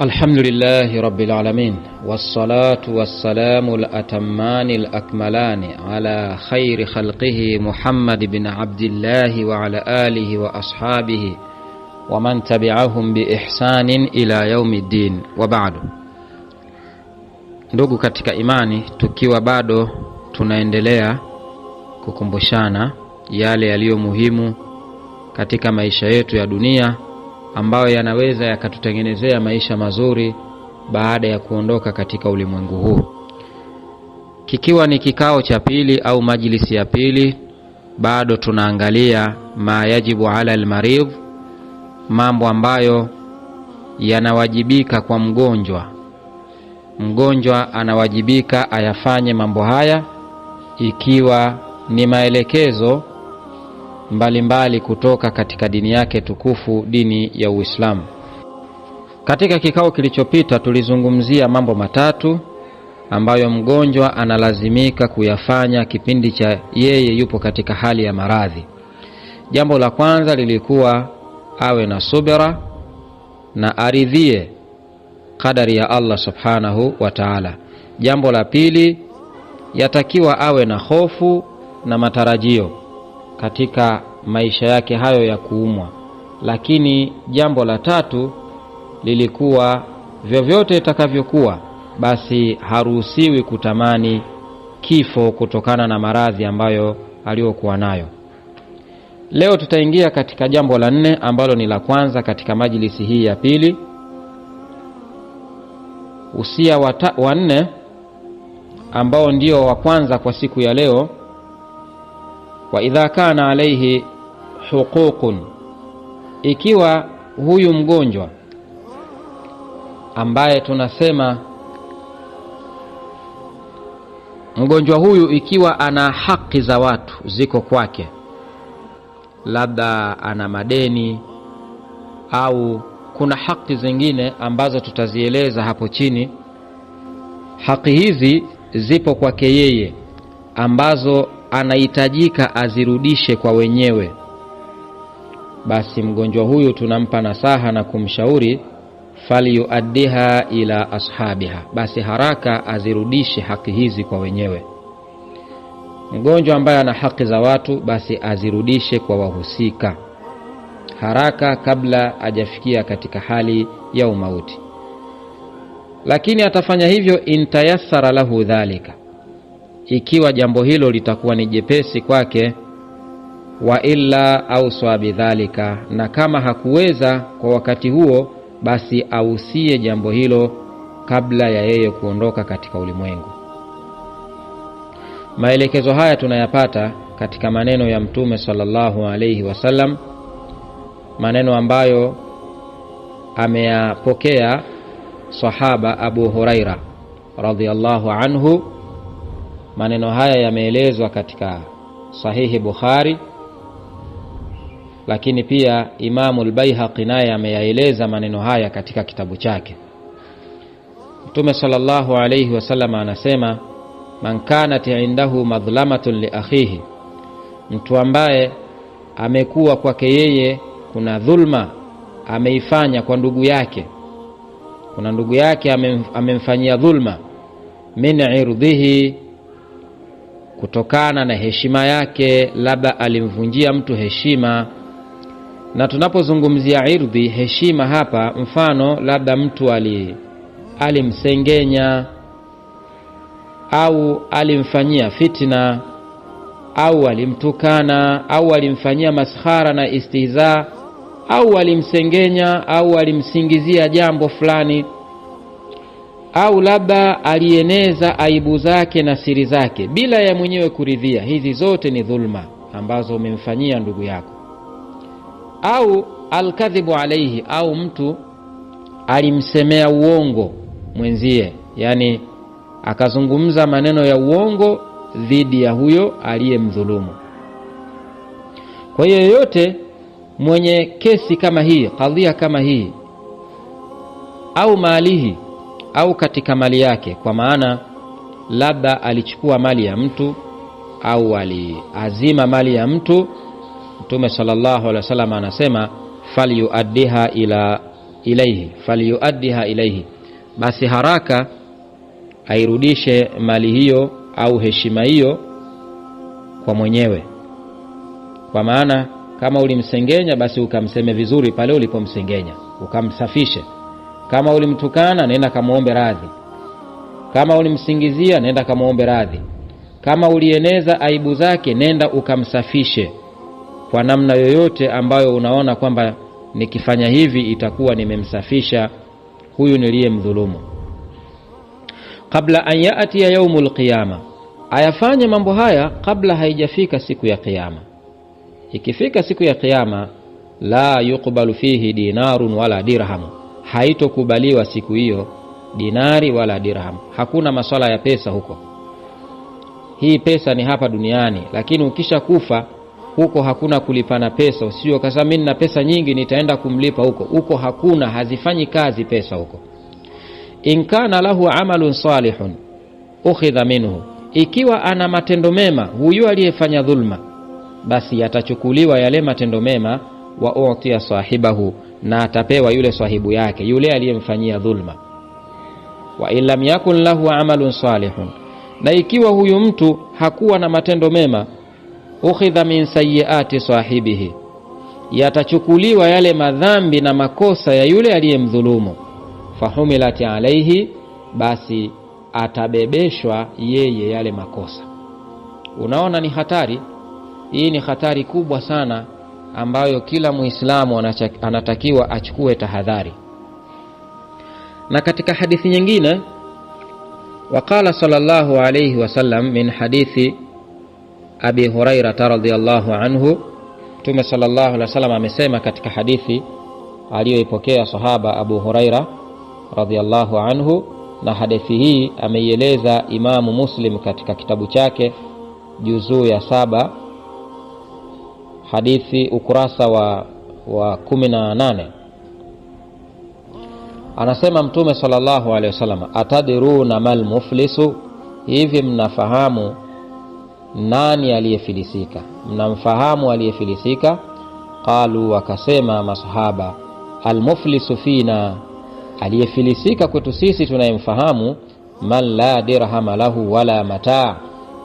الحمد لله رب العالمين والصلاة والسلام الأتمان الأكملان على خير خلقه محمد بن عبد الله وعلى آله وأصحابه ومن تبعهم بإحسان إلى يوم الدين وبعد. Ndugu katika imani, tukiwa bado tunaendelea kukumbushana yale yaliyo muhimu katika maisha yetu ya dunia ambayo yanaweza yakatutengenezea maisha mazuri baada ya kuondoka katika ulimwengu huu. Kikiwa ni kikao cha pili au majlisi ya pili, bado tunaangalia ma yajibu ala almaridh, mambo ambayo yanawajibika kwa mgonjwa. Mgonjwa anawajibika ayafanye mambo haya ikiwa ni maelekezo mbalimbali kutoka katika dini yake tukufu, dini ya Uislamu. Katika kikao kilichopita tulizungumzia mambo matatu ambayo mgonjwa analazimika kuyafanya kipindi cha yeye yupo katika hali ya maradhi. Jambo la kwanza lilikuwa awe na subira na aridhie kadari ya Allah subhanahu wa ta'ala. Jambo la pili, yatakiwa awe na hofu na matarajio katika maisha yake hayo ya kuumwa. Lakini jambo la tatu lilikuwa vyovyote itakavyokuwa, basi haruhusiwi kutamani kifo kutokana na maradhi ambayo aliyokuwa nayo. Leo tutaingia katika jambo la 4 ambalo ni la kwanza katika majlisi hii ya pili. Usia wa 4 ambao ndio wa kwanza kwa siku ya leo: wa idha kana alayhi huququn, ikiwa huyu mgonjwa ambaye tunasema mgonjwa huyu ikiwa ana haki za watu ziko kwake, labda ana madeni au kuna haki zingine ambazo tutazieleza hapo chini. Haki hizi zipo kwake yeye ambazo anahitajika azirudishe kwa wenyewe, basi mgonjwa huyu tunampa nasaha na kumshauri falyuaddiha ila ashabiha, basi haraka azirudishe haki hizi kwa wenyewe. Mgonjwa ambaye ana haki za watu, basi azirudishe kwa wahusika haraka kabla hajafikia katika hali ya umauti. Lakini atafanya hivyo intayassara lahu dhalika, ikiwa jambo hilo litakuwa ni jepesi kwake, wa illa au swabi dhalika, na kama hakuweza kwa wakati huo, basi ausie jambo hilo kabla ya yeye kuondoka katika ulimwengu. Maelekezo haya tunayapata katika maneno ya Mtume sallallahu alayhi wasallam, maneno ambayo ameyapokea sahaba Abu Huraira radhiyallahu anhu. Maneno haya yameelezwa katika sahihi Bukhari, lakini pia Imamu al-Baihaqi naye ameyaeleza maneno haya katika kitabu chake. Mtume sallallahu alayhi wasallam anasema, man kanat indahu madhlamatun li akhihi, mtu ambaye amekuwa kwake yeye kuna dhulma ameifanya kwa ndugu yake, kuna ndugu yake amemfanyia dhulma, min irdhihi, kutokana na heshima yake, labda alimvunjia mtu heshima. Na tunapozungumzia irdhi, heshima hapa, mfano labda mtu alimsengenya au alimfanyia fitna au alimtukana au alimfanyia maskhara na istihza au alimsengenya au alimsingizia jambo fulani, au labda alieneza aibu zake na siri zake bila ya mwenyewe kuridhia. Hizi zote ni dhulma ambazo umemfanyia ndugu yako. Au alkadhibu alayhi, au mtu alimsemea uongo mwenzie, yani akazungumza maneno ya uongo dhidi ya huyo aliyemdhulumu. Kwa hiyo yote mwenye kesi kama hii, kadhia kama hii, au malihi, au katika mali yake, kwa maana labda alichukua mali ya mtu au aliazima mali ya mtu, Mtume sallallahu alaihi wasallam anasema falyuaddiha ila ilaihi falyuaddiha ilaihi, basi haraka airudishe mali hiyo au heshima hiyo kwa mwenyewe. Kwa maana kama ulimsengenya, basi ukamseme vizuri pale ulipomsengenya, ukamsafishe. Kama ulimtukana, nenda kamuombe radhi. Kama ulimsingizia, nenda kamuombe radhi. Kama ulieneza aibu zake, nenda ukamsafishe kwa namna yoyote ambayo unaona kwamba nikifanya hivi itakuwa nimemsafisha huyu niliyemdhulumu. Kabla an yaati yaumul qiyama, ayafanye mambo haya kabla haijafika siku ya kiyama. Ikifika siku ya kiyama, la yuqbalu fihi dinarun wala dirham, haitokubaliwa siku hiyo dinari wala dirham. Hakuna maswala ya pesa huko. Hii pesa ni hapa duniani, lakini ukisha kufa huko hakuna kulipana pesa. Usio kasema mimi na pesa nyingi nitaenda kumlipa huko. Huko hakuna, hazifanyi kazi pesa huko. In kana lahu amalun salihun ukhidha minhu, ikiwa ana matendo mema huyu aliyefanya dhulma, basi yatachukuliwa yale matendo mema, wa u'tiya sahibahu, na atapewa yule sahibu yake, yule aliyemfanyia dhulma. Wa illam yakun lahu amalun salihun, na ikiwa huyu mtu hakuwa na matendo mema, ukhidha min sayyiati sahibihi, yatachukuliwa yale madhambi na makosa ya yule aliyemdhulumu. Fahumilati alaihi, basi atabebeshwa yeye yale makosa. Unaona ni hatari hii, ni hatari kubwa sana ambayo kila Muislamu anatakiwa achukue tahadhari. Na katika hadithi nyingine, waqala sallallahu alayhi wasallam min hadithi Abi Hurairah radhiyallahu anhu, Mtume sallallahu alayhi wasallam amesema katika hadithi aliyoipokea sahaba Abu Hurairah radhiyallahu anhu, na hadithi hii ameieleza Imamu Muslim katika kitabu chake juzuu ya 7, hadithi ukurasa wa 18. Anasema Mtume sallallahu alayhi wasallam, atadiruna mal muflisu, hivi mnafahamu nani aliyefilisika? Mnamfahamu aliyefilisika? Qalu, wakasema masahaba, almuflisu fina, aliyefilisika kwetu sisi tunayemfahamu, man la dirham lahu wala mataa,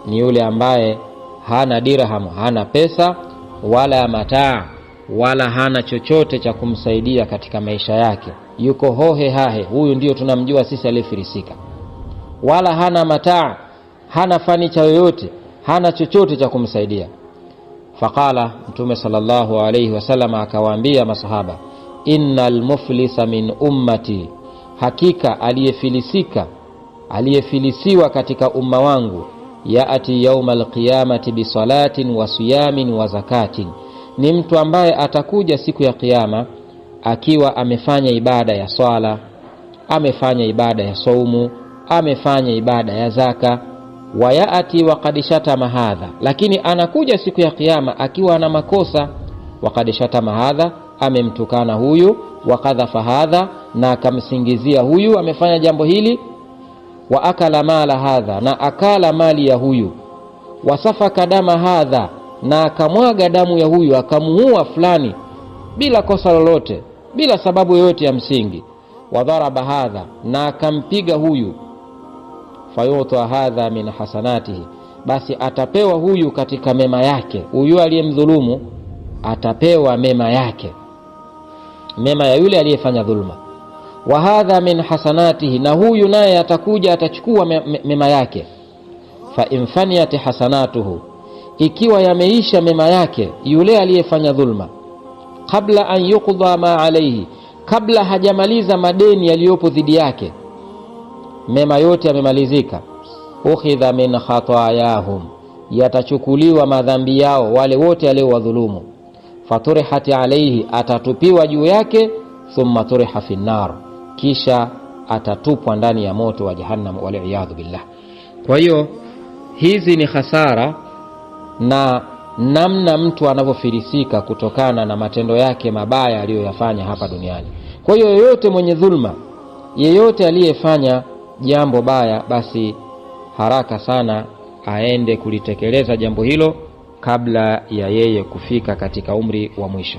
ni yule ambaye hana dirham, hana pesa, wala mataa, wala hana chochote cha kumsaidia katika maisha yake, yuko hohe hahe. Huyu ndio tunamjua sisi aliyefilisika. Wala hana mataa, hana fanicha yoyote, hana chochote cha kumsaidia. Faqala, Mtume sallallahu alayhi wasallam akawaambia masahaba, innal muflisa min ummati, hakika aliyefilisika, aliyefilisiwa katika umma wangu, yaati yaumal qiyamati bi salatin wa siyamin wa zakatin, ni mtu ambaye atakuja siku ya kiyama akiwa amefanya ibada ya swala, amefanya ibada ya saumu, amefanya ibada ya zaka. Wa yaati wa qad shatama hadha, lakini anakuja siku ya kiyama akiwa ana makosa. Wa qad shatama hadha, amemtukana huyu. Wa kadhafa hadha, na akamsingizia huyu amefanya jambo hili. Wa akala mala hadha, na akala mali ya huyu. Wa safaka dama hadha, na akamwaga damu ya huyu, akamuua fulani bila kosa lolote, bila sababu yoyote ya msingi. Wa dharaba hadha, na akampiga huyu. Fayuta hadha min hasanatihi, basi atapewa huyu katika mema yake. Huyu aliyemdhulumu atapewa mema yake, mema ya yule aliyefanya dhulma. Wa hadha min hasanatihi, na huyu naye atakuja atachukua mema yake. Fa infaniyat hasanatuhu, ikiwa yameisha mema yake yule aliyefanya dhulma, kabla an yuqda ma alayhi, kabla hajamaliza madeni yaliyopo dhidi yake, mema yote yamemalizika. Ukhidha min khatayahum, yatachukuliwa madhambi yao wale wote waliowadhulumu. Faturihati alayhi, atatupiwa juu yake. Thumma turiha fi nar, kisha atatupwa ndani ya moto wa jahannam, waliyadhu billah. Kwa hiyo hizi ni hasara na namna mtu anavyofilisika kutokana na matendo yake mabaya aliyoyafanya hapa duniani. Kwa hiyo yeyote mwenye dhulma, yeyote aliyefanya jambo baya, basi haraka sana aende kulitekeleza jambo hilo kabla ya yeye kufika katika umri wa mwisho.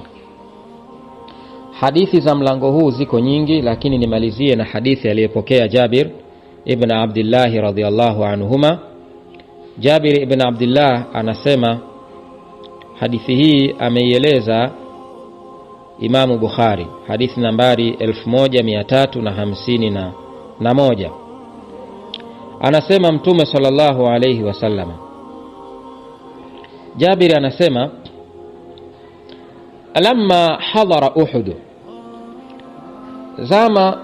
Hadithi za mlango huu ziko nyingi, lakini nimalizie na hadithi aliyopokea Jabir ibn Abdullah radhiyallahu anhuma. Jabir ibn Abdullah anasema, hadithi hii ameieleza Imamu Bukhari, hadithi nambari 1351. Anasema Mtume sallallahu alayhi wasallam, Jabir anasema, lamma hadara Uhud, zama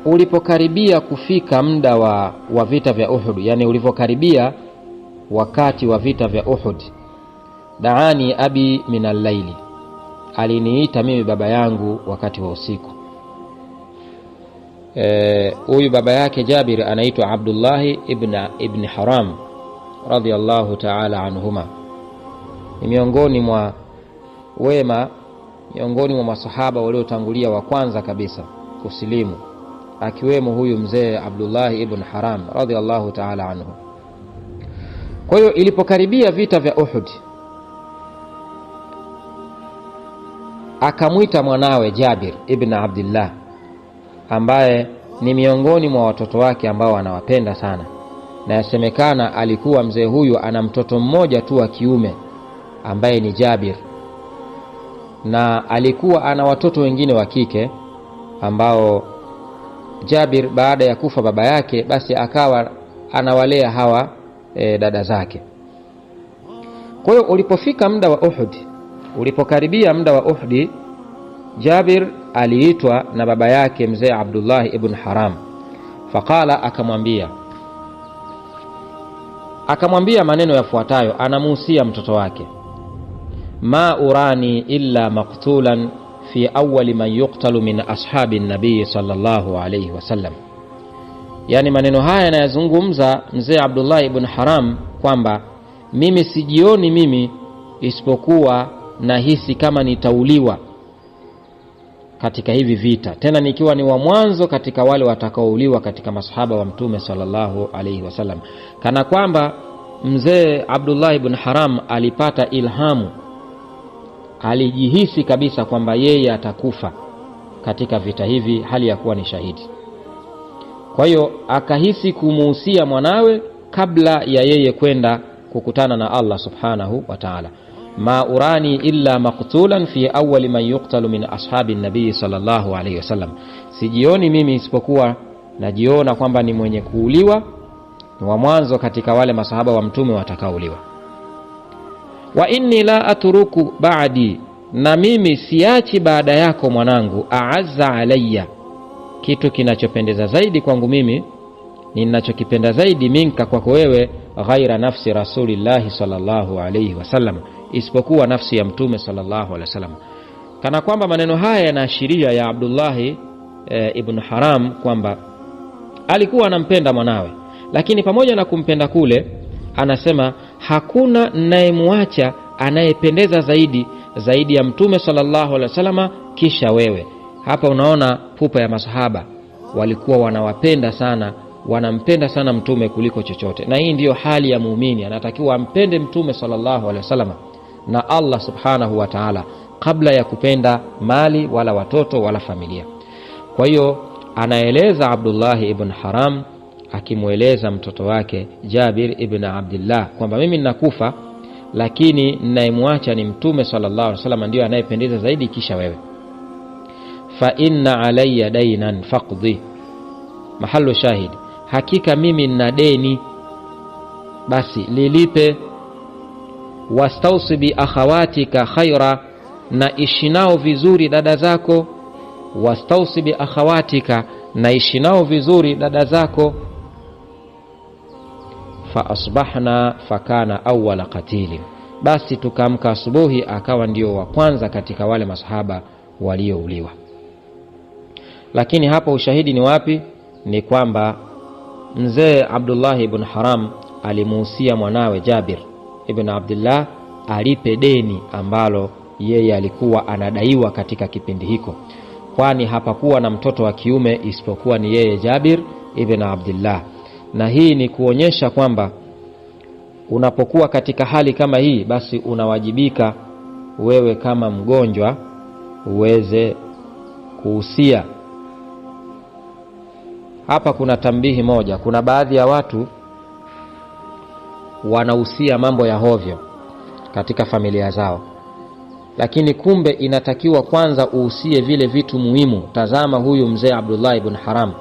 ulipokaribia kufika muda wa vita vya Uhud, yani ulipokaribia wakati wa vita vya Uhud, daani abi min al-layli, aliniita mimi baba yangu wakati wa usiku. Huyu baba yake Jabir anaitwa Abdullah ibn Haram radhiyallahu ta'ala anhuma. Ni miongoni mwa wema, miongoni mwa masahaba waliotangulia wa kwanza kabisa kusilimu, akiwemo huyu mzee Abdullah ibn Haram radhiyallahu ta'ala anhu. Kwa hiyo ilipokaribia vita vya Uhud, akamwita mwanawe Jabir ibn Abdullah, ambaye ni miongoni mwa watoto wake ambao anawapenda sana, na yasemekana alikuwa mzee huyu ana mtoto mmoja tu wa kiume ambaye ni Jabir, na alikuwa ana watoto wengine wa kike ambao Jabir baada ya kufa baba yake basi akawa anawalea hawa dada zake. Kwa hiyo ulipofika muda wa Uhud, ulipokaribia muda wa Uhud, Jabir aliitwa na baba yake mzee Abdullah ibn Haram. Faqala, akamwambia maneno yafuatayo, anamuhusia mtoto wake: ma urani illa maqtulan fi awwal man yuqtalu min ashabi an-nabii sallallahu alayhi wasallam. Yani maneno haya yanayozungumza mzee Abdullah ibn Haram kwamba mimi sijioni mimi isipokuwa nahisi kama nitauliwa katika hivi vita, tena nikiwa ni wa mwanzo katika wale watakaouliwa katika masahaba wa Mtume sallallahu alayhi wasallam. Kana kwamba mzee Abdullah ibn Haram alipata ilhamu, alijihisi kabisa kwamba yeye atakufa katika vita hivi hali ya kuwa ni shahidi. Kwa hiyo akahisi kumuhusia mwanawe kabla ya yeye kwenda kukutana na Allah subhanahu wa ta'ala. Ma urani illa maqtulan fi awwal man yuqtalu min ashabi an-nabii sallallahu alayhi wasallam, sijioni mimi isipokuwa najiona kwamba ni mwenye kuuliwa, ni wa mwanzo katika wale masahaba wa Mtume watakaouliwa. Wa inni la atruku ba'di, na mimi siachi baada yako mwanangu, a'azza alayya, kitu kinachopendeza zaidi kwangu mimi, ninachokipenda zaidi minka kwako wewe, ghaira nafsi rasulillahi sallallahu alayhi wasallam, isipokuwa nafsi ya Mtume sallallahu alayhi wasallam. Kana kwamba maneno haya yanaashiria ya Abdullah ibn Haram kwamba alikuwa anampenda mwanawe, lakini pamoja na kumpenda kule anasema hakuna ninayemwacha anayependeza zaidi ya Mtume sallallahu alaihi wasallam kisha wewe. Hapa unaona pupa ya masahaba, walikuwa wanawapenda sana, wanampenda sana Mtume kuliko chochote. Na hii ndiyo hali ya muumini, anatakiwa ampende Mtume sallallahu alaihi wasallam na Allah subhanahu wa ta'ala kabla ya kupenda mali wala watoto wala familia. Kwa hiyo anaeleza Abdullah ibn Haram akimueleza mtoto wake Jabir ibn Abdullah kwamba mimi ninakufa, lakini ninayemwacha ni Mtume sallallahu alaihi wasallam, ndio anayependeza zaidi kisha wewe. Fa inna alayya daynan faqdi, mahallu shahid, hakika mimi nina deni, basi lilipe. Wastausi bi akhawatika khaira, na ishinao vizuri dada zako. Wastausi bi akhawatika, na ishinao vizuri dada zako. Fa asbahna fakana awwala qatili, basi tukamka asubuhi akawa ndio wa kwanza katika wale masahaba waliouliwa. Lakini hapa ushahidi ni wapi? Ni kwamba mzee Abdullah ibn Haram alimuhusia mwanawe Jabir ibn Abdullah alipe deni ambalo yeye alikuwa anadaiwa katika kipindi hiko, kwani hapakuwa na mtoto wa kiume isipokuwa ni yeye Jabir ibn Abdullah. Na hii ni kuonyesha kwamba unapokuwa katika hali kama hii, basi unawajibika wewe kama mgonjwa uweze kuhusia. Hapa kuna tambihi moja. Kuna baadhi ya watu wanahusia mambo ya hovyo katika familia zao, lakini kumbe inatakiwa kwanza uhusie vile vitu muhimu. Tazama huyu mzee Abdullah ibn Haram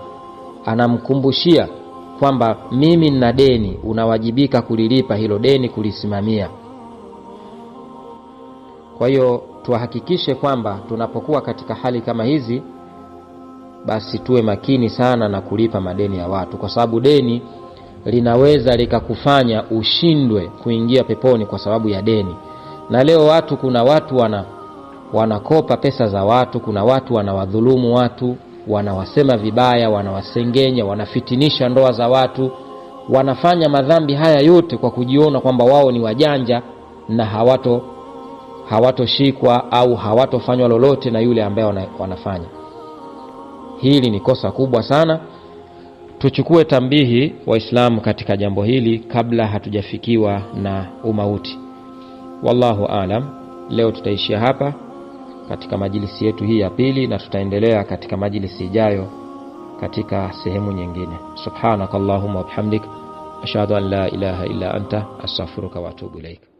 anamkumbushia kwamba mimi nina deni, unawajibika kulilipa hilo deni, kulisimamia. Kwa hiyo tuhakikishe kwamba tunapokuwa katika hali kama hizi, basi tuwe makini sana na kulipa madeni ya watu, kwa sababu deni linaweza likakufanya ushindwe kuingia peponi kwa sababu ya deni. Na leo kuna watu wanakopa pesa za watu, kuna watu wanawadhulumu watu, wanawasema vibaya, wanawasengenya, wanafitinisha ndoa za watu, wanafanya madhambi haya yote kwa kujiona kwamba wao ni wajanja na hawatoshikwa au hawatofanywa lolote na yule ambaye wanafanya. Hili ni kosa kubwa sana. Tuchukue tambihi Waislamu katika jambo hili kabla hatujafikiwa na umauti. Wallahu aalam. Leo tutaishia hapa katika majlisi yetu hii ya pili, na tutaendelea katika majlisi ijayo katika sehemu nyingine. Subhanakallahumma wa bihamdik, ashhadu an la ilaha illa anta, astaghfiruka wa atubu ilaik.